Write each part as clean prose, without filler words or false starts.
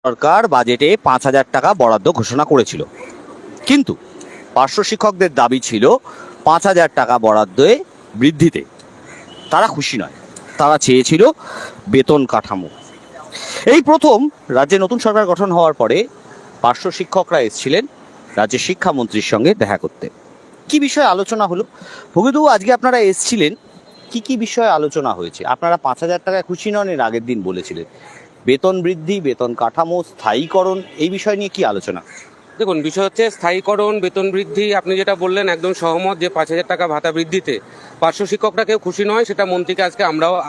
সরকার বাজেটে 5,000 টাকা বরাদ্দ ঘোষণা করেছিল, কিন্তু পার্শ্ব শিক্ষকদের দাবি ছিল 5,000 টাকা বরাদ্দে বৃদ্ধিতে তারা খুশি নয়। তারা চেয়েছিল বেতন কাঠামো। এই প্রথম রাজ্যে নতুন সরকার গঠন হওয়ার পরে পার্শ্ব শিক্ষকরা এসেছিলেন রাজ্যের শিক্ষামন্ত্রীর সঙ্গে দেখা করতে। কি বিষয়ে আলোচনা হলো? ভগীরথবাবু, আজকে আপনারা এসেছিলেন, কি কি বিষয়ে আলোচনা হয়েছে? আপনারা 5,000 টাকায় খুশি নন, এর আগের দিন বলেছিলেন। বেতন বৃদ্ধি, বেতন কাঠামো, স্থায়ীকরণ, এই বিষয় নিয়ে কি আলোচনা? দেখুন, বিষয় হচ্ছে স্থায়ীকরণ, বেতন বৃদ্ধি। আপনি যেটা বললেন একদম সহমত যে 5,000 টাকা ভাতা বৃদ্ধিতে পার্শ্ব শিক্ষকরা কেউ খুশি নয়, সেটা মন্ত্রীকে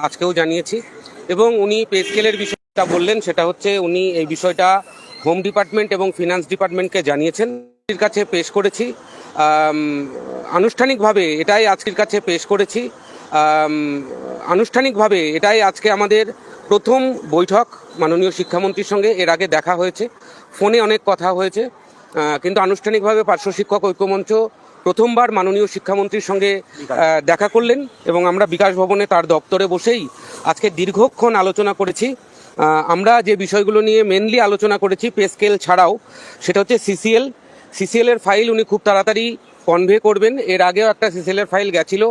আজকেও জানিয়েছি। এবং উনি পে স্কেলের বিষয়টা বললেন, সেটা হচ্ছে উনি এই বিষয়টা হোম ডিপার্টমেন্ট এবং ফিনান্স ডিপার্টমেন্টকে জানিয়েছেন। এর কাছে পেশ করেছি আনুষ্ঠানিকভাবে, এটাই আজকের কাছে পেশ করেছি আনুষ্ঠানিকভাবে। এটাই আজকে আমাদের প্রথম বৈঠক মাননীয় শিক্ষামন্ত্রীর সঙ্গে। এর আগে দেখা হয়েছে, ফোনে অনেক কথা হয়েছে, কিন্তু আনুষ্ঠানিকভাবে পার্শ্ব শিক্ষক ঐক্যমঞ্চ প্রথমবার মাননীয় শিক্ষামন্ত্রীর সঙ্গে দেখা করলেন। এবং আমরা বিকাশ ভবনে তার দপ্তরে বসেই আজকে দীর্ঘক্ষণ আলোচনা করেছি। আমরা যে বিষয়গুলো নিয়ে মেনলি আলোচনা করেছি পে স্কেল ছাড়াও, সেটা হচ্ছে সিসিএল এর ফাইল উনি খুব তাড়াতাড়ি কনভে করবেন। এর আগেও একটা সিসিএল এর ফাইল গেছিল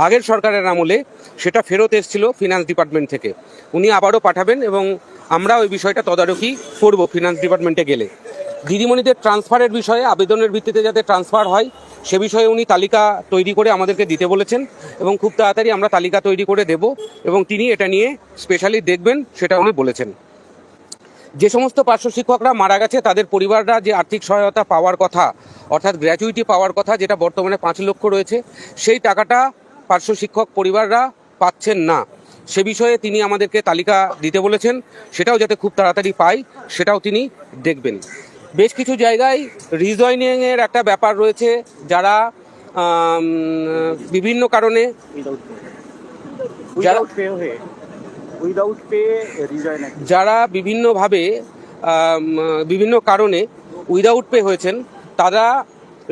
আগের সরকারের আমলে, সেটা ফেরত এসেছিল ফিনান্স ডিপার্টমেন্ট থেকে। উনি আবারও পাঠাবেন এবং আমরা ওই বিষয়টা তদারকি করব ফিনান্স ডিপার্টমেন্টে গেলে। দিদিমণিদের ট্রান্সফারের বিষয়ে, আবেদনের ভিত্তিতে যাতে ট্রান্সফার হয় সে বিষয়ে উনি তালিকা তৈরি করে আমাদেরকে দিতে বলেছেন এবং খুব তাড়াতাড়ি আমরা তালিকা তৈরি করে দেব এবং তিনি এটা নিয়ে স্পেশালি দেখবেন, সেটা উনি বলেছেন। যে সমস্ত পার্শ্ব শিক্ষকরা মারা গেছে তাদের পরিবাররা যে আর্থিক সহায়তা পাওয়ার কথা, অর্থাৎ গ্র্যাচুইটি পাওয়ার কথা, যেটা বর্তমানে 5 লক্ষ রয়েছে, সেই টাকাটা পার্শ্ব শিক্ষক পরিবাররা পাচ্ছেন না। সে বিষয়ে তিনি আমাদেরকে তালিকা দিতে বলেছেন, সেটাও যাতে খুব তাড়াতাড়ি পাই সেটাও তিনি দেখবেন। বেশ কিছু জায়গায় রিজয়েনিংয়ের একটা ব্যাপার রয়েছে, যারা বিভিন্ন কারণে যারা বিভিন্নভাবে বিভিন্ন কারণে উইদাউট পে হয়েছেন, তারা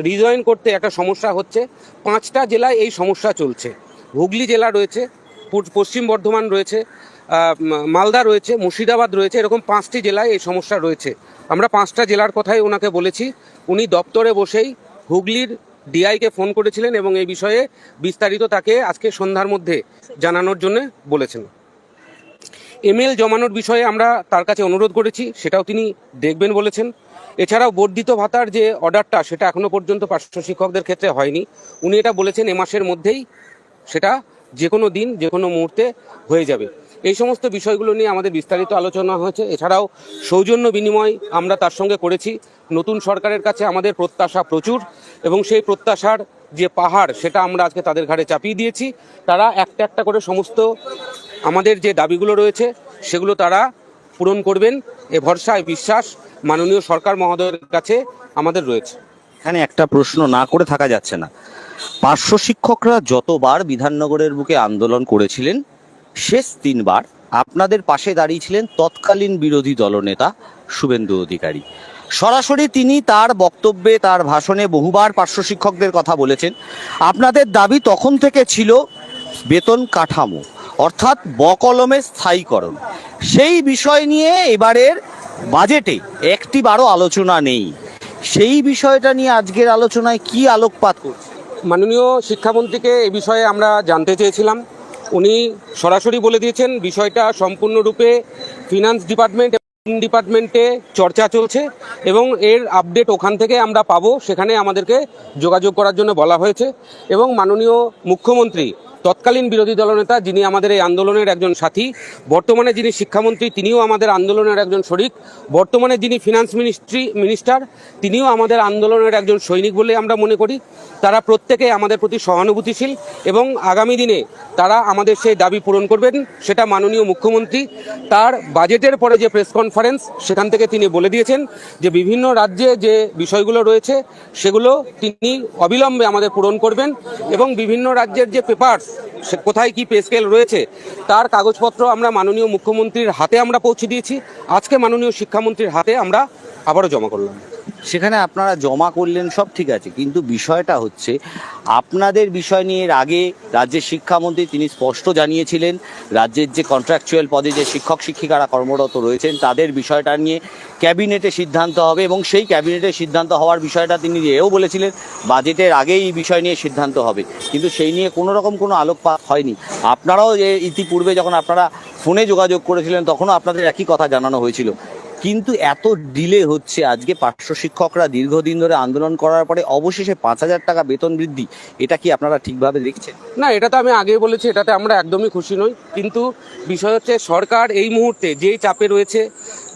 রিজয়েন করতে একটা সমস্যা হচ্ছে। 5টা জেলায় এই সমস্যা চলছে। হুগলি জেলা রয়েছে, পশ্চিম বর্ধমান রয়েছে, মালদা রয়েছে, মুর্শিদাবাদ রয়েছে, এরকম 5টি জেলায় এই সমস্যা রয়েছে। আমরা 5টা জেলার কথাই ওনাকে বলেছি। উনি দপ্তরে বসেই হুগলির ডিআইকে ফোন করেছিলেন এবং এই বিষয়ে বিস্তারিত তাকে আজকে সন্ধ্যার মধ্যে জানানোর জন্য বলেছেন। এমএল জমানোর বিষয়ে আমরা তার কাছে অনুরোধ করেছি, সেটাও তিনি দেখবেন বলেছেন। এছাড়াও বর্ধিত ভাতার যে অর্ডারটা, সেটা এখনো পর্যন্ত পার্শ্ব শিক্ষকদের ক্ষেত্রে হয়নি। উনি এটা বলেছেন এ মাসের মধ্যেই সেটা যে কোনো দিন, যে কোনো মুহূর্তে হয়ে যাবে। এই সমস্ত বিষয়গুলো নিয়ে আমাদের বিস্তারিত আলোচনা হয়েছে। এছাড়াও সৌজন্য বিনিময় আমরা তার সঙ্গে করেছি। নতুন সরকারের কাছে আমাদের প্রত্যাশা প্রচুর এবং সেই প্রত্যাশার যে পাহাড়, সেটা আমরা আজকে তাদের ঘাড়ে চাপিয়ে দিয়েছি। তারা একটা একটা করে সমস্ত আমাদের যে দাবিগুলো রয়েছে সেগুলো তারা পূরণ করবেন, এ ভরসা, এ বিশ্বাস মাননীয় সরকার মহোদয়ের কাছে আমাদের রয়েছে। এখানে একটা প্রশ্ন না করে থাকা যাচ্ছে না। পার্শ্ব শিক্ষকরা যতবার বিধাননগরের বুকে আন্দোলন করেছিলেন, শেষ 3বার আপনাদের পাশে দাঁড়িয়েছিলেন তৎকালীন বিরোধী দলনেতা শুভেন্দু অধিকারী। সরাসরি তিনি তার বক্তব্যে, তার ভাষণে বহুবার পার্শ্ব শিক্ষকদের কথা বলেছেন। আপনাদের দাবি তখন থেকে ছিল বেতন কাঠামো, অর্থাৎ বকলমের স্থায়ীকরণ। সেই বিষয় নিয়ে এবারের বাজেটে একটিবারও আলোচনা নেই। সেই বিষয়টা নিয়ে আজকের আলোচনায় কি আলোকপাত করছে? মাননীয় শিক্ষামন্ত্রীকে এই বিষয়ে আমরা জানতে চেয়েছিলাম। উনি সরাসরি বলে দিয়েছেন বিষয়টা সম্পূর্ণরূপে ফিনান্স ডিপার্টমেন্ট ডিপার্টমেন্টে চর্চা চলছে এবং এর আপডেট ওখান থেকে আমরা পাবো। সেখানে আমাদেরকে যোগাযোগ করার জন্য বলা হয়েছে এবং মাননীয় মুখ্যমন্ত্রী, তৎকালীন বিরোধী দলনেতা, যিনি আমাদের এই আন্দোলনের একজন সাথী, বর্তমানে যিনি শিক্ষামন্ত্রী তিনিও আমাদের আন্দোলনের একজন শরিক, বর্তমানে যিনি ফিনান্স মিনিস্টার তিনিও আমাদের আন্দোলনের একজন সৈনিক বলে আমরা মনে করি। তারা প্রত্যেকে আমাদের প্রতি সহানুভূতিশীল এবং আগামী দিনে তারা আমাদের সেই দাবি পূরণ করবেন। সেটা মাননীয় মুখ্যমন্ত্রী তার বাজেটের পরে যে প্রেস কনফারেন্স, সেখান থেকে তিনি বলে দিয়েছেন যে বিভিন্ন রাজ্যে যে বিষয়গুলো রয়েছে সেগুলো তিনি অবিলম্বে আমাদের পূরণ করবেন এবং বিভিন্ন রাজ্যের যে পেপারস, কোথায় কি পে স্কেল রয়েছে তার কাগজপত্র আমরা মাননীয় মুখ্যমন্ত্রীর হাতে আমরা পৌঁছে দিয়েছি। আজকে মাননীয় শিক্ষামন্ত্রীর হাতে আমরা আবারও জমা করলাম। সেখানে আপনারা জমা করলেন, সব ঠিক আছে, কিন্তু বিষয়টা হচ্ছে আপনাদের বিষয় নিয়ে এর আগে রাজ্যের শিক্ষামন্ত্রী তিনি স্পষ্ট জানিয়েছিলেন রাজ্যের যে কন্ট্রাকচুয়াল পদে যে শিক্ষক শিক্ষিকারা কর্মরত রয়েছেন তাদের বিষয়টা নিয়ে ক্যাবিনেটে সিদ্ধান্ত হবে, এবং সেই ক্যাবিনেটে সিদ্ধান্ত হওয়ার বিষয়টা তিনি এও বলেছিলেন বাজেটের আগেই এই বিষয় নিয়ে সিদ্ধান্ত হবে, কিন্তু সেই নিয়ে কোনো রকম কোনো আলোকপাত হয়নি। আপনারাও ইতিপূর্বে যখন আপনারা ফোনে যোগাযোগ করেছিলেন তখনও আপনাদের একই কথা জানানো হয়েছিল, কিন্তু এত ডিলে হচ্ছে। আজকে পার্শ্ব শিক্ষকরা দীর্ঘদিন ধরে আন্দোলন করার পরে অবশেষে 5,000 টাকা বেতন বৃদ্ধি, এটা কি আপনারা ঠিকভাবে দেখছেন? না, এটা তো আমি আগেই বলেছি, এটাতে আমরা একদমই খুশি নই। কিন্তু বিষয় হচ্ছে সরকার এই মুহূর্তে যেই চাপে রয়েছে,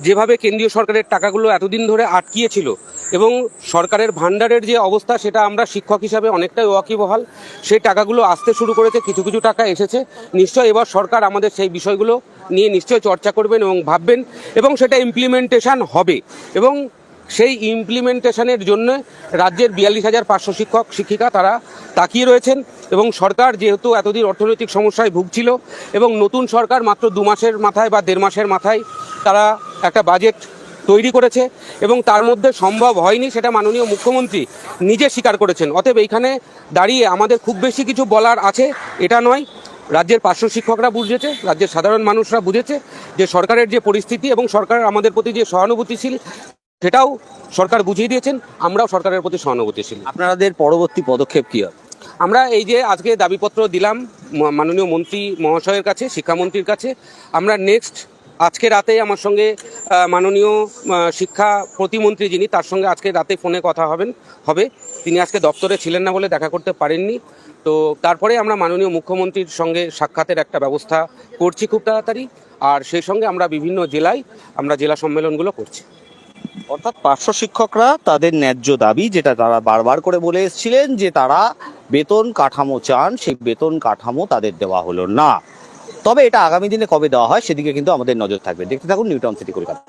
যেভাবে কেন্দ্রীয় সরকারের টাকাগুলো এতদিন ধরে আটকিয়েছিল এবং সরকারের ভান্ডারের যে অবস্থা সেটা আমরা শিক্ষক হিসাবে অনেকটাই ওয়াকিবহাল। সেই টাকাগুলো আসতে শুরু করেছে, কিছু কিছু টাকা এসেছে। নিশ্চয় এবার সরকার আমাদের সেই বিষয়গুলো নিয়ে নিশ্চয় চর্চা করবেন এবং ভাববেন, এবং সেটা ইমপ্লিমেন্টেশন হবে। এবং সেই ইমপ্লিমেন্টেশনের জন্য রাজ্যের 42,500 শিক্ষক শিক্ষিকা তারা তাকিয়ে রয়েছেন। এবং সরকার যেহেতু এতদিন অর্থনৈতিক সমস্যায় ভুগছিল এবং নতুন সরকার মাত্র 2 মাসের মাথায় বা 1.5 মাসের মাথায় তারা একটা বাজেট তৈরি করেছে এবং তার মধ্যে সম্ভব হয়নি, সেটা মাননীয় মুখ্যমন্ত্রী নিজে স্বীকার করেছেন। অতএব এইখানে দাঁড়িয়ে আমাদের খুব বেশি কিছু বলার আছে এটা নয়। রাজ্যের পার্শ্ব শিক্ষকরা বুঝেছে, রাজ্যের সাধারণ মানুষরা বুঝেছে যে সরকারের যে পরিস্থিতি এবং সরকার আমাদের প্রতি যে সহানুভূতিশীল সেটাও সরকার বুঝিয়ে দিয়েছেন। আমরাও সরকারের প্রতি সহানুভূতিশীল। আপনাদের পরবর্তী পদক্ষেপ কি হবে? আমরা এই যে আজকে দাবিপত্র দিলাম মাননীয় মন্ত্রী মহাশয়ের কাছে, শিক্ষামন্ত্রীর কাছে, আমরা নেক্সট আজকে রাতে আমার সঙ্গে মাননীয় শিক্ষা প্রতিমন্ত্রী যিনি তার সঙ্গে আজকে রাতে ফোনে কথা হবে। তিনি আজকে দপ্তরে ছিলেন না বলে দেখা করতে পারেননি। তো তারপরে আমরা মাননীয় মুখ্যমন্ত্রীর সঙ্গে সাক্ষাতের একটা ব্যবস্থা করছি খুব তাড়াতাড়ি। আর সেই সঙ্গে আমরা বিভিন্ন জেলায় আমরা জেলা সম্মেলনগুলো করছি। অর্থাৎ পার্শ্ব শিক্ষকরা তাদের ন্যায্য দাবি, যেটা তারা বারবার করে বলে এসেছিলেন যে তারা বেতন কাঠামো চান, সেই বেতন কাঠামো তাদের দেওয়া হলো না। তবে এটা আগামী দিনে কবে দেওয়া হয় সেদিকে কিন্তু আমাদের নজর থাকবে। দেখতে থাকুন নিউ টাউন সিটি কলকাতা।